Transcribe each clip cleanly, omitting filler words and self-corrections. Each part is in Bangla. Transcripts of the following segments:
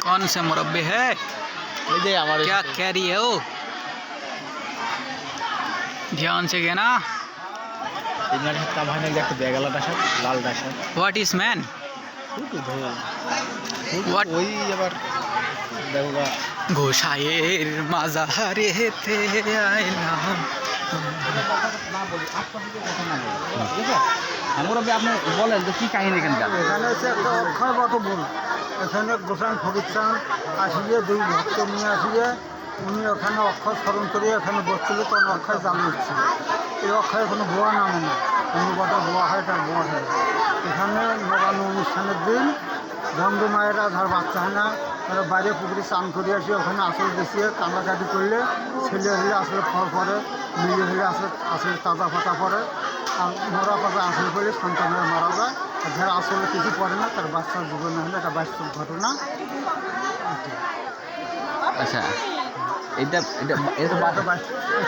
कौन से मुरब्बे है? क्या कह रही है वो? ध्यान से कहना। What is man? What? ঘোষায়ের মাজারেতে আইলাম। আপনি বলেন যে কি কাহিনী এখানকার? এখানে হচ্ছে একটা অক্ষয়গত বন। এখানে গোসান ফরিদ চান আসিয়ে দুই ভক্ত নিয়ে আসিয়ে উনি ওখানে অক্ষয় স্মরণ করে এখানে বসছিল, তখন অক্ষয় জাল উঠছিল। এই অক্ষয় কোনো বোয়া নামে না, অন্য কটা বোয়া হয় তার বোয়া হয়। এখানে নবান্ন অনুষ্ঠানের দিন বন্ধ মায়েরা যার বাচ্চা হয় না তারা বাইরে পুকুরে চান করে আসি, ওখানে আসল দেশিয়ে কান্নাকাটি করলে ছেলে হলে আসলে ফল পরে, মেয়ে হলে আসলে তাজা পাতা পরে, আর মরা পাতা আসল করলে সন্তানরা মারা যায়। আর যারা আসলে কিছু পড়ে না তার বাচ্চার জীবনে হলে একটা বাস্তব ঘটনা। আচ্ছা, এটা এটা এটা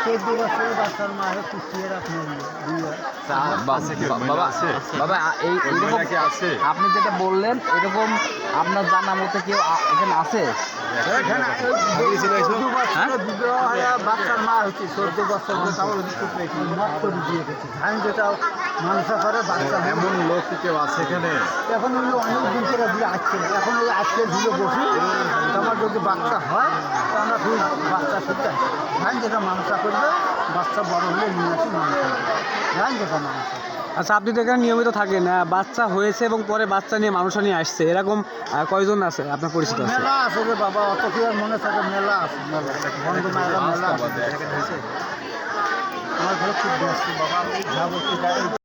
14 বছরের বাচ্চার মায়ের কুষ্টিয়ে রাখলেন। বাবা এইরকম আপনি যেটা বললেন এরকম আপনার জানা মতো কেউ এখানে আছে? বাচ্চার মা হচ্ছে 14 বছর দিয়ে গেছে ধান যেটা মানুষ করে বাচ্চা। এমন লোক কেউ আছে এখানে? এখন ওই অনেক দিন করে দিয়ে আসছে, এখন ওই আজকে ঝুলে বসি আমার যদি বাচ্চা হয় তা আমরা খুব বাচ্চা শুনতে আসি। ধান যেটা মানুষা করবে বাচ্চা বড় হলে নিয়ে আসি মানুষ ধান যেটা মানুষ। আচ্ছা, আপনি তো এখানে নিয়মিত থাকেন, বাচ্চা হয়েছে এবং পরে বাচ্চা নিয়ে মানুষা নিয়ে আসছে, এরকম কয়জন আছে আপনার পরিচিত আছে? মেলা আছে রে বাবা, অত কি আর মনে থাকে? মেলা আছে, মেলা বন্ধ মেলা মেলা আছে। আমার ঘরে খুব ব্যস্ত বাবা, যাবো